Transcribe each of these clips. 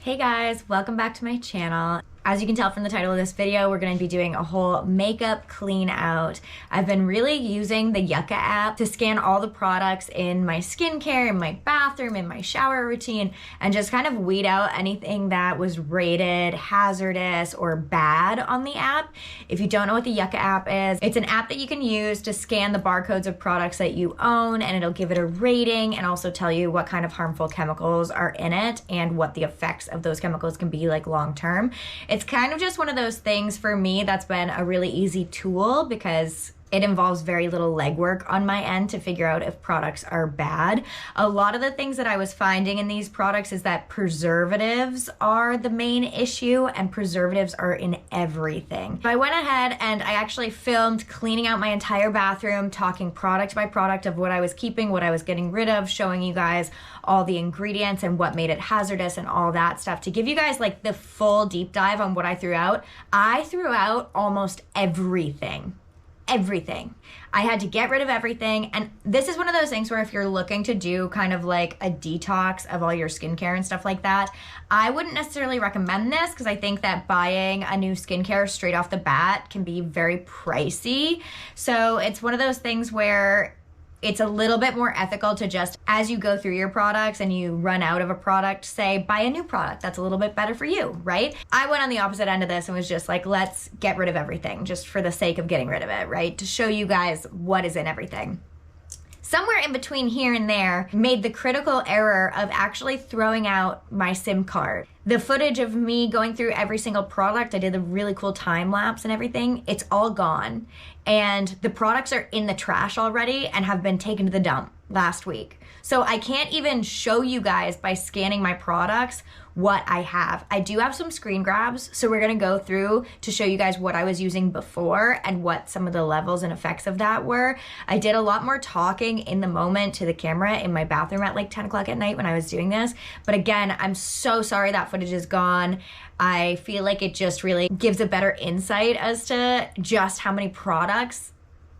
Hey guys, welcome back to my channel. As you can tell from the title of this video, we're going to be doing a whole makeup clean out. I've been really using the Yucca app to scan all the products in my skincare, in my bathroom, in my shower routine, and just kind of weed out anything that was rated hazardous or bad on the app. If you don't know what the Yucca app is, it's an app that you can use to scan the barcodes of products that you own, and it'll give it a rating and also tell you what kind of harmful chemicals are in it and what the effects of those chemicals can be like long term. It's kind of just one of those things for me that's been a really easy tool because it involves very little legwork on my end to figure out if products are bad. A lot of the things that I was finding in these products is that preservatives are the main issue, and preservatives are in everything. So I went ahead and I actually filmed cleaning out my entire bathroom, talking product by product of what I was keeping, what I was getting rid of, showing you guys all the ingredients and what made it hazardous and all that stuff to give you guys like the full deep dive on what I threw out. I threw out almost everything. I had to get rid of everything. And this is one of those things where if you're looking to do kind of like a detox of all your skincare and stuff like that, I wouldn't necessarily recommend this because I think that buying a new skincare straight off the bat can be very pricey. So it's one of those things where it's a little bit more ethical to just, as you go through your products and you run out of a product, say, buy a new product that's a little bit better for you, right? I went on the opposite end of this and was just like, let's get rid of everything just for the sake of getting rid of it, right? To show you guys what is in everything. Somewhere in between here and there, made the critical error of actually throwing out my SIM card. The footage of me going through every single product, I did a really cool time lapse and everything, it's all gone. And the products are in the trash already and have been taken to the dump last week. So I can't even show you guys by scanning my products what I have. I do have some screen grabs, so we're gonna go through to show you guys what I was using before and what some of the levels and effects of that were. I did a lot more talking in the moment to the camera in my bathroom at like 10 o'clock at night when I was doing this. But again, I'm so sorry that footage is gone. I feel like it just really gives a better insight as to just how many products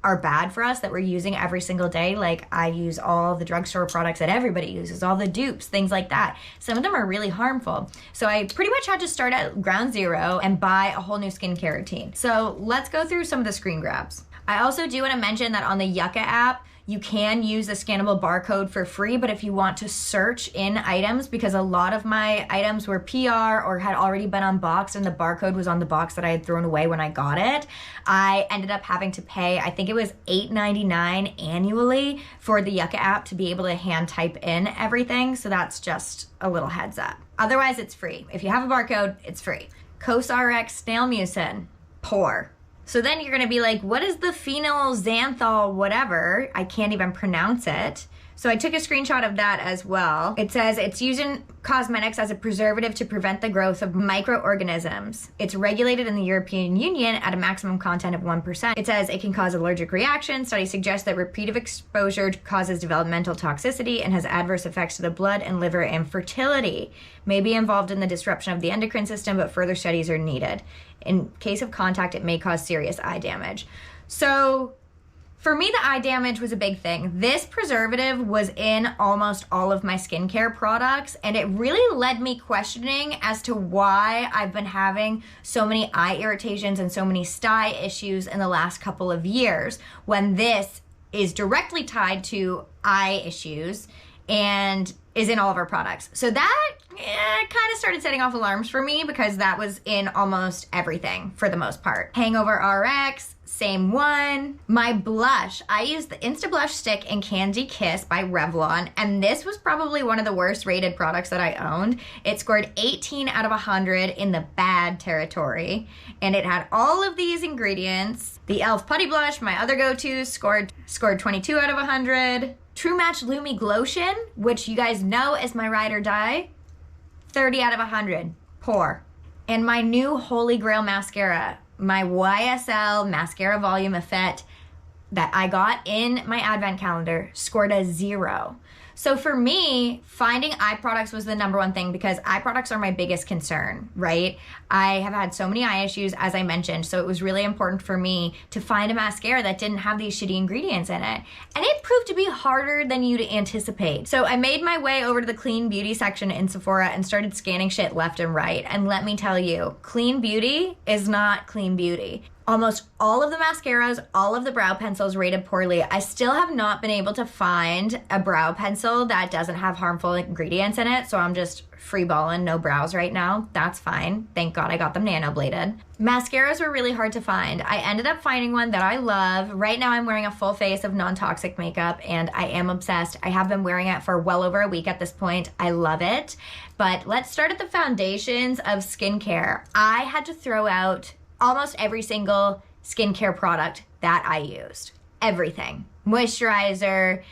are bad for us that we're using every single day. Like I use all the drugstore products that everybody uses, all the dupes, things like that. Some of them are really harmful. So I pretty much had to start at ground zero and buy a whole new skincare routine. So let's go through some of the screen grabs. I also do want to mention that on the Yucca app, you can use the scannable barcode for free, but if you want to search in items, because a lot of my items were PR or had already been unboxed and the barcode was on the box that I had thrown away when I got it, I ended up having to pay, I think it was $8.99 annually for the Yucca app to be able to hand type in everything. So that's just a little heads up. Otherwise, it's free. If you have a barcode, it's free. CosRx snail mucin, poor. So then you're gonna be like, what is the phenylxanthol whatever? I can't even pronounce it. So I took a screenshot of that as well. It says it's used in cosmetics as a preservative to prevent the growth of microorganisms. It's regulated in the European Union at a maximum content of 1%. It says it can cause allergic reactions. Studies suggest that repeated exposure causes developmental toxicity and has adverse effects to the blood and liver and fertility. May be involved in the disruption of the endocrine system, but further studies are needed. In case of contact, it may cause serious eye damage. So for me, the eye damage was a big thing. This preservative was in almost all of my skincare products, and it really led me questioning as to why I've been having so many eye irritations and so many sty issues in the last couple of years, when this is directly tied to eye issues and is in all of our products. So that kind of started setting off alarms for me because that was in almost everything for the most part. Hangover RX, same one. My blush, I used the Insta Blush Stick in Candy Kiss by Revlon, and this was probably one of the worst rated products that I owned. It scored 18 out of 100 in the bad territory, and it had all of these ingredients. The e.l.f. Putty Blush, my other go-to, scored 22 out of 100. True Match Lumi Glotion, which you guys know is my ride or die, 30 out of 100, poor. And my new Holy Grail mascara, my YSL Mascara Volume Effect that I got in my advent calendar, scored a 0. So for me, finding eye products was the #1 thing because eye products are my biggest concern, right? I have had so many eye issues, as I mentioned, so it was really important for me to find a mascara that didn't have these shitty ingredients in it. And it proved to be harder than you'd anticipate. So I made my way over to the clean beauty section in Sephora and started scanning shit left and right. And let me tell you, clean beauty is not clean beauty. Almost all of the mascaras, all of the brow pencils rated poorly. I still have not been able to find a brow pencil that doesn't have harmful ingredients in it, so I'm just freeballing, no brows right now. That's fine. Thank God I got them nano-bladed. Mascaras were really hard to find. I ended up finding one that I love. Right now I'm wearing a full face of non-toxic makeup and I am obsessed. I have been wearing it for well over a week at this point. I love it. But let's start at the foundations of skincare. I had to throw out almost every single skincare product that I used. Everything. Moisturizer,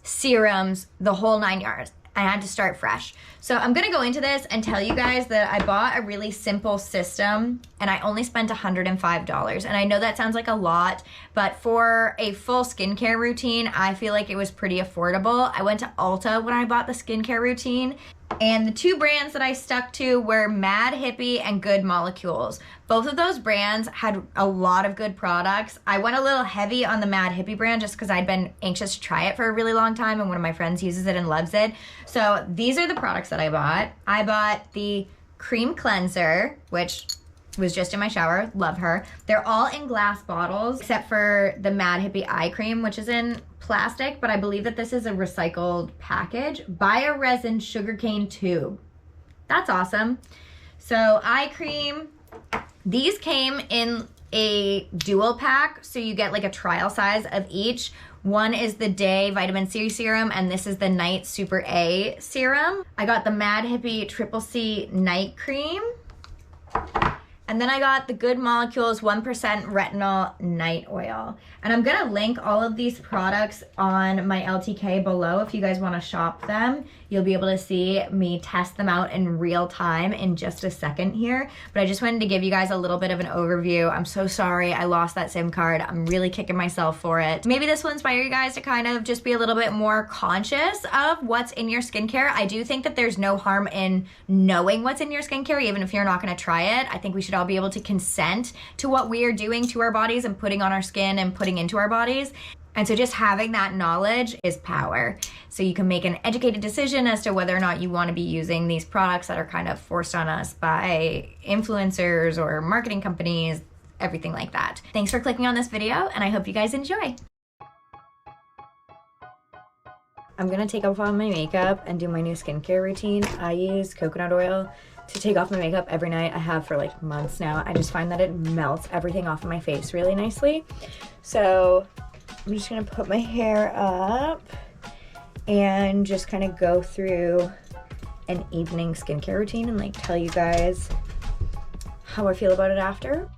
serums, the whole 9 yards. I had to start fresh. So I'm gonna go into this and tell you guys that I bought a really simple system and I only spent $105. And I know that sounds like a lot, but for a full skincare routine, I feel like it was pretty affordable. I went to Ulta when I bought the skincare routine. And the 2 brands that I stuck to were Mad Hippie and Good Molecules. Both of those brands had a lot of good products. I went a little heavy on the Mad Hippie brand just because I'd been anxious to try it for a really long time and one of my friends uses it and loves it. So these are the products that I bought. I bought the Cream Cleanser, which was just in my shower. Love her. They're all in glass bottles except for the Mad Hippie Eye Cream, which is in plastic, but I believe that this is a recycled package. Bioresin sugarcane tube. That's awesome. So eye cream. These came in a dual pack, so you get like a trial size of each. One is the day vitamin C serum and this is the night super A serum. I got the Mad Hippie Triple C night cream. And then I got the Good Molecules 1% Retinol Night Oil. And I'm gonna link all of these products on my LTK below. If you guys wanna shop them, you'll be able to see me test them out in real time in just a second here. But I just wanted to give you guys a little bit of an overview. I'm so sorry I lost that SIM card. I'm really kicking myself for it. Maybe this will inspire you guys to kind of just be a little bit more conscious of what's in your skincare. I do think that there's no harm in knowing what's in your skincare, even if you're not gonna try it. I think we should all be able to consent to what we are doing to our bodies and putting on our skin and putting into our bodies. And so just having that knowledge is power. So you can make an educated decision as to whether or not you want to be using these products that are kind of forced on us by influencers or marketing companies, everything like that. Thanks for clicking on this video and I hope you guys enjoy. I'm gonna take off all my makeup and do my new skincare routine. I use coconut oil to take off my makeup every night. I have for like months now. I just find that it melts everything off of my face really nicely. So I'm just gonna put my hair up and just kind of go through an evening skincare routine and like tell you guys how I feel about it after.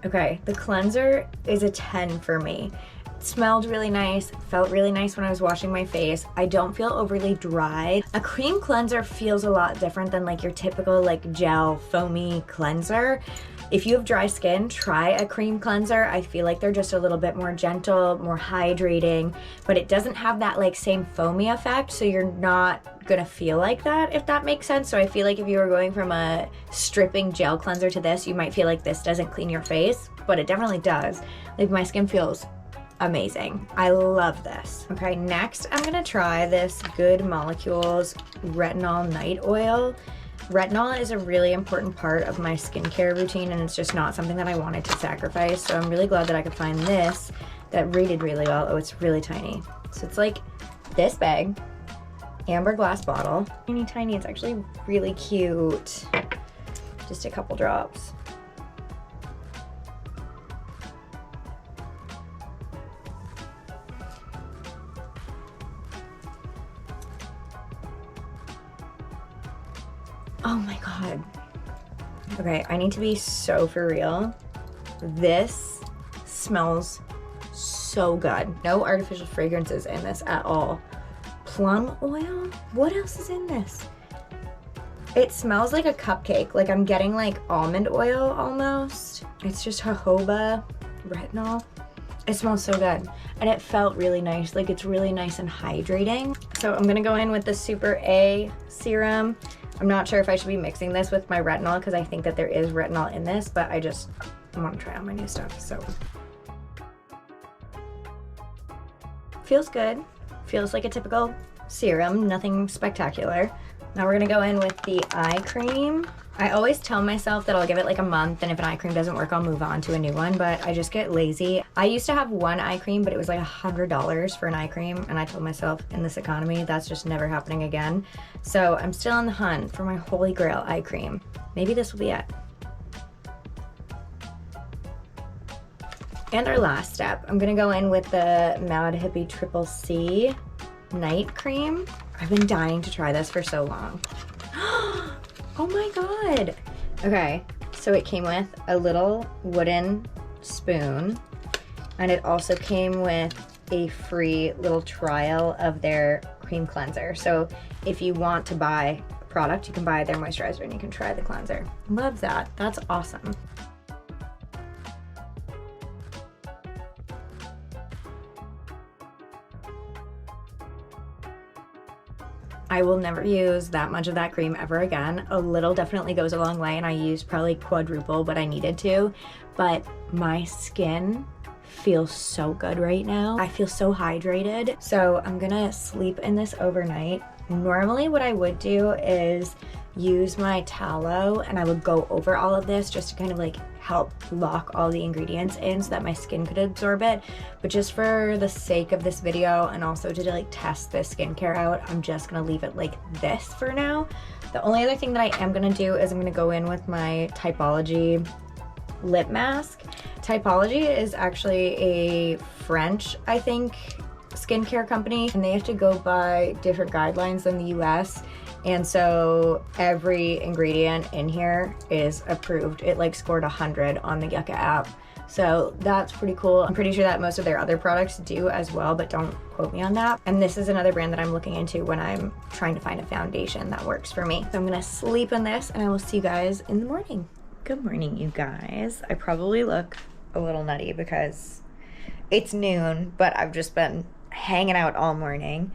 Okay, the cleanser is a 10 for me. It smelled really nice, felt really nice when I was washing my face. I don't feel overly dry. A cream cleanser feels a lot different than like your typical like gel foamy cleanser. If you have dry skin, try a cream cleanser. I feel like they're just a little bit more gentle, more hydrating, but it doesn't have that like same foamy effect, so you're not gonna feel like that, if that makes sense. So I feel like if you were going from a stripping gel cleanser to this, you might feel like this doesn't clean your face, but it definitely does. Like my skin feels amazing. I love this. Okay, next I'm gonna try this Good Molecules Retinol Night Oil. Retinol is a really important part of my skincare routine and it's just not something that I wanted to sacrifice. So I'm really glad that I could find this that rated really well. Oh, it's really tiny. So it's like this big, amber glass bottle. Tiny, tiny, it's actually really cute. Just a couple drops. Oh my God. Okay, I need to be so for real. This smells so good. No artificial fragrances in this at all. Plum oil? What else is in this? It smells like a cupcake. Like I'm getting like almond oil almost. It's just jojoba, retinol. It smells so good. And it felt really nice. Like it's really nice and hydrating. So I'm gonna go in with the Super A serum. I'm not sure if I should be mixing this with my retinol because I think that there is retinol in this, but I want to try out my new stuff, so. Feels good. Feels like a typical serum, nothing spectacular. Now we're gonna go in with the eye cream. I always tell myself that I'll give it like a month, and if an eye cream doesn't work, I'll move on to a new one, but I just get lazy. I used to have one eye cream, but it was like $100 for an eye cream, and I told myself in this economy, that's just never happening again. So I'm still on the hunt for my holy grail eye cream. Maybe this will be it. And our last step, I'm gonna go in with the Mad Hippie Triple C Night Cream. I've been dying to try this for so long. Oh my God. Okay, so it came with a little wooden spoon, and it also came with a free little trial of their cream cleanser. So if you want to buy a product, you can buy their moisturizer and you can try the cleanser. Love that, that's awesome. I will never use that much of that cream ever again. A little definitely goes a long way, and I used probably quadruple what I needed to, but my skin feels so good right now. I feel so hydrated. So I'm gonna sleep in this overnight. Normally what I would do is use my tallow and I would go over all of this just to kind of like help lock all the ingredients in so that my skin could absorb it. But just for the sake of this video and also to like test this skincare out, I'm just gonna leave it like this for now. The only other thing that I am gonna do is I'm gonna go in with my Typology lip mask. Typology is actually a French, I think, skincare company, and they have to go by different guidelines than the US. And so every ingredient in here is approved. It like scored 100 on the Yucca app. So that's pretty cool. I'm pretty sure that most of their other products do as well, but don't quote me on that. And this is another brand that I'm looking into when I'm trying to find a foundation that works for me. So I'm gonna sleep in this and I will see you guys in the morning. Good morning, you guys. I probably look a little nutty because it's noon, but I've just been hanging out all morning.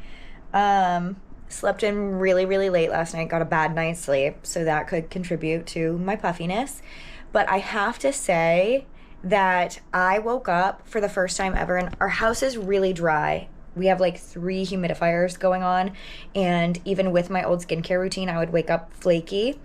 Slept in really, really late last night, got a bad night's sleep, so that could contribute to my puffiness. But I have to say that I woke up for the first time ever, and our house is really dry. We have like 3 humidifiers going on, and even with my old skincare routine, I would wake up flaky.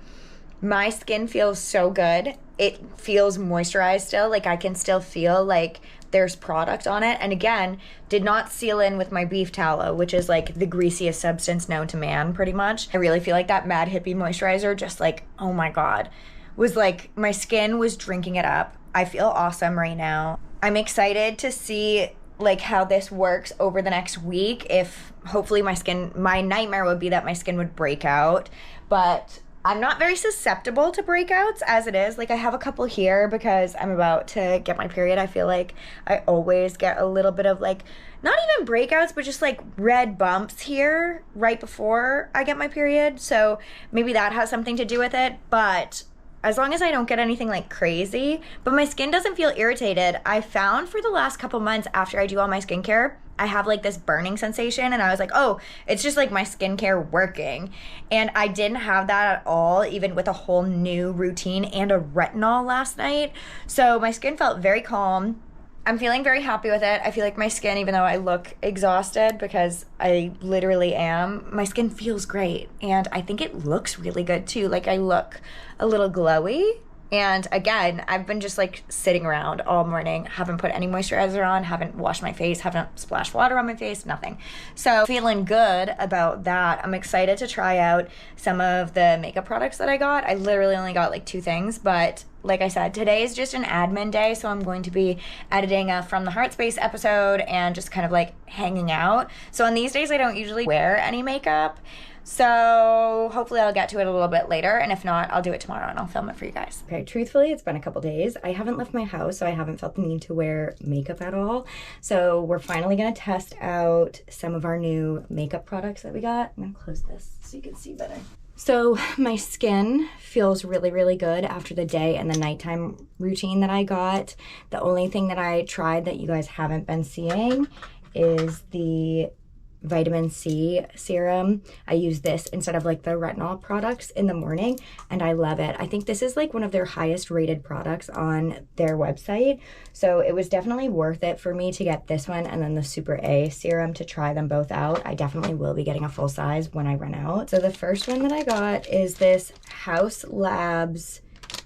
My skin feels so good. It feels moisturized still, like I can still feel like there's product on it. And again, did not seal in with my beef tallow, which is like the greasiest substance known to man pretty much. I really feel like that Mad Hippie moisturizer just like, oh my God, was like my skin was drinking it up. I feel awesome right now. I'm excited to see like how this works over the next week. If hopefully my nightmare would be that my skin would break out, but I'm not very susceptible to breakouts as it is. Like I have a couple here because I'm about to get my period. I feel like I always get a little bit of like, not even breakouts, but just like red bumps here right before I get my period. So maybe that has something to do with it. But as long as I don't get anything like crazy, but my skin doesn't feel irritated. I found for the last couple months after I do all my skincare, I have like this burning sensation, and I was like, oh, it's just like my skincare working. And I didn't have that at all, even with a whole new routine and a retinol last night. So my skin felt very calm. I'm feeling very happy with it. I feel like my skin, even though I look exhausted because I literally am, my skin feels great. And I think it looks really good too. Like I look a little glowy. And again, I've been just like sitting around all morning, haven't put any moisturizer on, haven't washed my face, haven't splashed water on my face, nothing. So feeling good about that. I'm excited to try out some of the makeup products that I got. I literally only got like 2 things, but like I said, today is just an admin day, so I'm going to be editing a From the Heart Space episode and just kind of like hanging out. So on these days, I don't usually wear any makeup. So hopefully I'll get to it a little bit later, and if not, I'll do it tomorrow and I'll film it for you guys. Okay, truthfully, it's been a couple days. I haven't left my house, so I haven't felt the need to wear makeup at all. So we're finally gonna test out some of our new makeup products that we got. I'm gonna close this so you can see better. So my skin feels really, really good after the day and the nighttime routine that I got. The only thing that I tried that you guys haven't been seeing is the vitamin C serum. I use this instead of like the retinol products in the morning, and I love it. I think this is like one of their highest rated products on their website. So it was definitely worth it for me to get this one and then the Super A serum to try them both out. I definitely will be getting a full size when I run out. So the first one that I got is this Haus Labs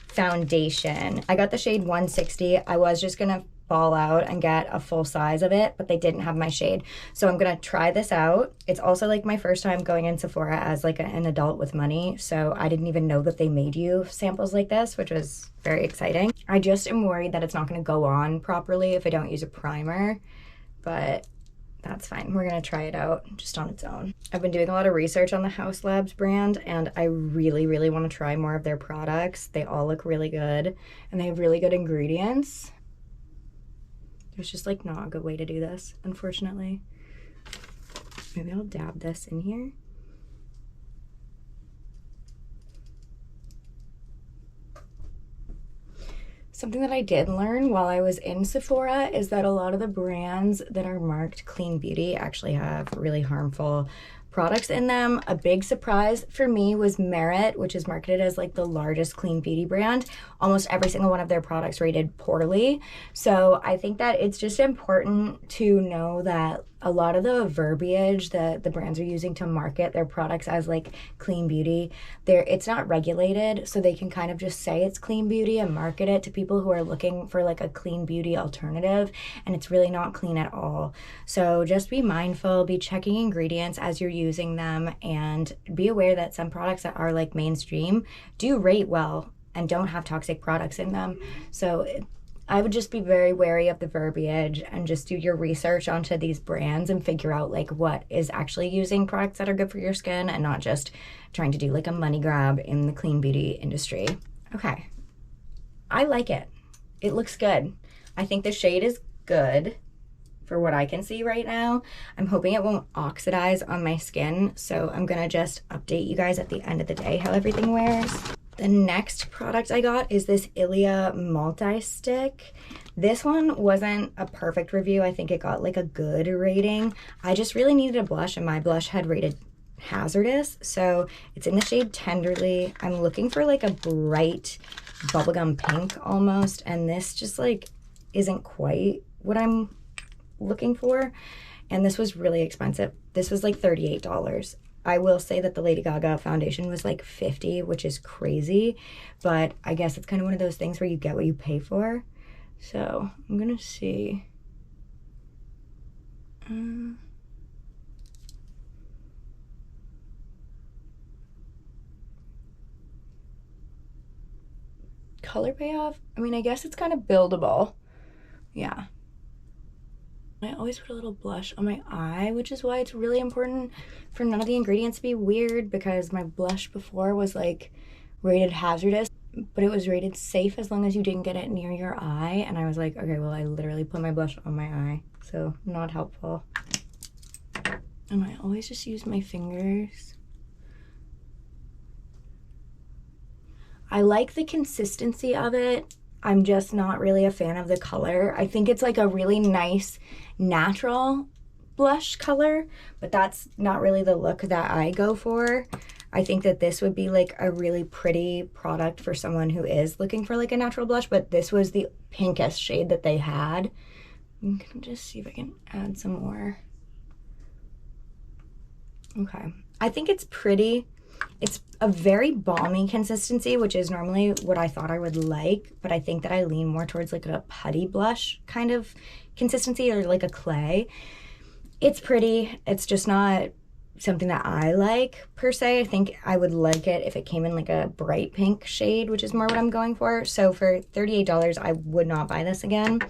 foundation. I got the shade 160. I was just gonna ball out and get a full size of it, but they didn't have my shade. So I'm gonna try this out. It's also like my first time going in Sephora as like an adult with money. So I didn't even know that they made you samples like this, which was very exciting. I just am worried that it's not gonna go on properly if I don't use a primer, but that's fine. We're gonna try it out just on its own. I've been doing a lot of research on the Haus Labs brand, and I really, really wanna try more of their products. They all look really good and they have really good ingredients. There's just like not a good way to do this, unfortunately. Maybe I'll dab this in here. Something that I did learn while I was in Sephora is that a lot of the brands that are marked clean beauty actually have really harmful products in them. A big surprise for me was Merit, which is marketed as like the largest clean beauty brand. Almost every single one of their products rated poorly. So I think that it's just important to know that a lot of the verbiage that the brands are using to market their products as like clean beauty, it's not regulated, so they can kind of just say it's clean beauty and market it to people who are looking for like a clean beauty alternative, and it's really not clean at all. So just be mindful, be checking ingredients as you're using them, and be aware that some products that are like mainstream do rate well and don't have toxic products in them. So I would just be very wary of the verbiage and just do your research onto these brands and figure out like what is actually using products that are good for your skin and not just trying to do like a money grab in the clean beauty industry. Okay, I like it. It looks good. I think the shade is good for what I can see right now. I'm hoping it won't oxidize on my skin, so I'm gonna just update you guys at the end of the day how everything wears. The next product I got is this Ilia multi-stick. This one wasn't a perfect review. I think it got like a good rating. I just really needed a blush, and my blush had rated hazardous. So it's in the shade Tenderly. I'm looking for like a bright bubblegum pink almost, and this just like isn't quite what I'm looking for. And this was really expensive. This was like $38. I will say that the Lady Gaga foundation was like $50, which is crazy, but I guess it's kind of one of those things where you get what you pay for. So I'm gonna see. Color payoff? I mean, I guess it's kind of buildable. Yeah. I always put a little blush on my eye, which is why it's really important for none of the ingredients to be weird, because my blush before was like rated hazardous, but it was rated safe as long as you didn't get it near your eye. And I was like, okay, well, I literally put my blush on my eye, so not helpful. And I always just use my fingers. I like the consistency of it. I'm just not really a fan of the color. I think it's like a really nice natural blush color, but that's not really the look that I go for. I think that this would be like a really pretty product for someone who is looking for like a natural blush, but this was the pinkest shade that they had. I'm gonna just see if I can add some more. Okay, I think it's pretty. It's a very balmy consistency, which is normally what I thought I would like, but I think that I lean more towards like a putty blush kind of consistency, or like a clay. It's pretty. It's just not something that I like per se. I think I would like it if it came in like a bright pink shade, which is more what I'm going for. So for $38, I would not buy this again,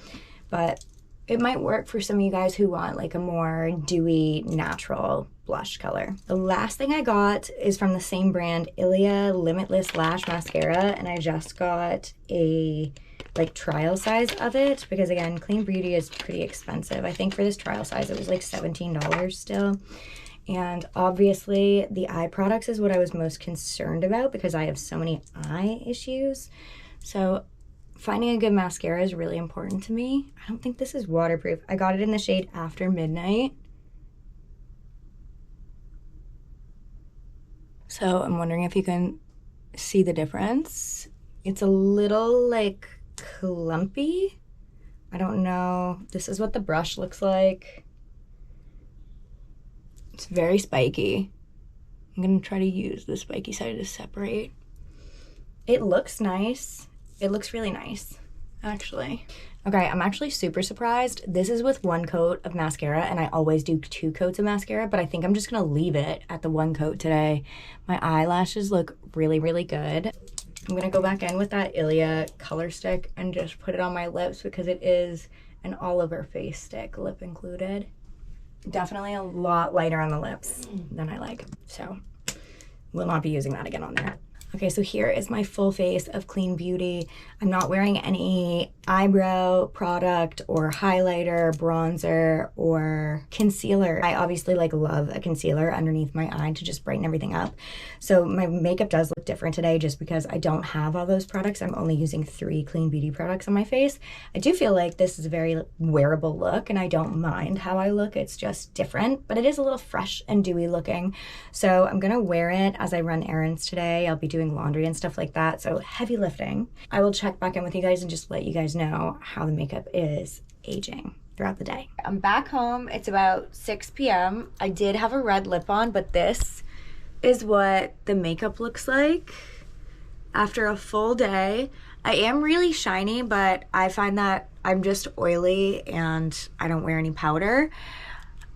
but It might work for some of you guys who want like a more dewy, natural blush color. The last thing I got is from the same brand, Ilia Limitless Lash Mascara, and I just got a like trial size of it because again, Clean Beauty is pretty expensive. I think for this trial size, it was like $17 still. And obviously the eye products is what I was most concerned about because I have so many eye issues. So finding a good mascara is really important to me. I don't think this is waterproof. I got it in the shade After Midnight. So I'm wondering if you can see the difference. It's a little like clumpy. I don't know. This is what the brush looks like. It's very spiky. I'm gonna try to use the spiky side to separate. It looks nice. It looks really nice, actually. Okay, I'm actually super surprised. This is with 1 coat of mascara, and I always do 2 coats of mascara, but I think I'm just gonna leave it at the 1 coat today. My eyelashes look really, really good. I'm gonna go back in with that Ilia color stick and just put it on my lips because it is an all-over-face stick, lip included. Definitely a lot lighter on the lips than I like, so will not be using that again on there. Okay, so here is my full face of Clean Beauty. I'm not wearing any eyebrow product or highlighter, bronzer, or concealer. I obviously like love a concealer underneath my eye to just brighten everything up. So my makeup does look different today just because I don't have all those products. I'm only using 3 Clean Beauty products on my face. I do feel like this is a very wearable look and I don't mind how I look. It's just different, but it is a little fresh and dewy looking. So I'm gonna wear it as I run errands today. I'll be doing laundry and stuff like that, so heavy lifting. I will check back in with you guys and just let you guys know how the makeup is aging throughout the day. I'm back home. It's about 6 p.m. I did have a red lip on, but this is what the makeup looks like after a full day. I am really shiny, but I find that I'm just oily and I don't wear any powder.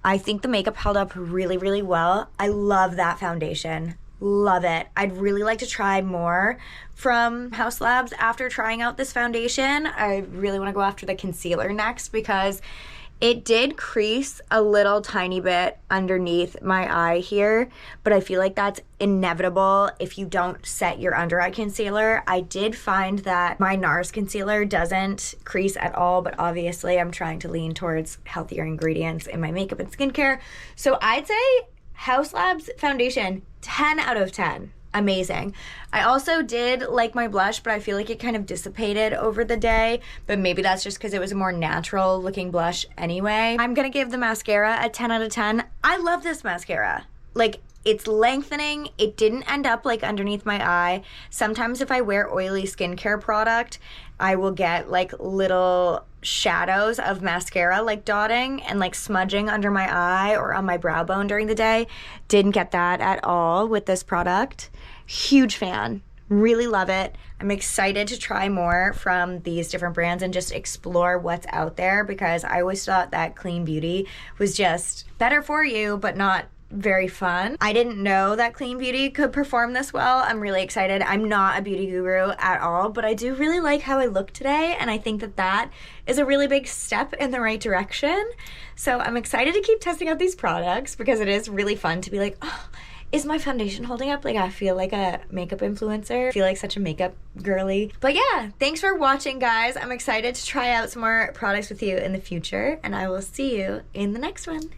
I think the makeup held up really, really well. I love that foundation. Love it. I'd really like to try more from Haus Labs after trying out this foundation. I really want to go after the concealer next because it did crease a little tiny bit underneath my eye here, but I feel like that's inevitable if you don't set your under eye concealer. I did find that my NARS concealer doesn't crease at all, but obviously I'm trying to lean towards healthier ingredients in my makeup and skincare. So I'd say Haus Labs foundation, 10 out of 10. Amazing. I also did like my blush, but I feel like it kind of dissipated over the day, but maybe that's just because it was a more natural looking blush anyway. I'm gonna give the mascara a 10 out of 10. I love this mascara. Like, it's lengthening. It didn't end up like underneath my eye. Sometimes if I wear oily skincare product, I will get like little shadows of mascara like dotting and like smudging under my eye or on my brow bone during the day. Didn't get that at all with this product. Huge fan. Really love it. I'm excited to try more from these different brands and just explore what's out there because I always thought that Clean Beauty was just better for you but not very fun. I didn't know that Clean Beauty could perform this well. I'm really excited. I'm not a beauty guru at all, but I do really like how I look today, and I think that that is a really big step in the right direction. So I'm excited to keep testing out these products because it is really fun to be like, oh, is my foundation holding up? Like, I feel like a makeup influencer. I feel like such a makeup girly. But yeah, thanks for watching, guys. I'm excited to try out some more products with you in the future, and I will see you in the next one.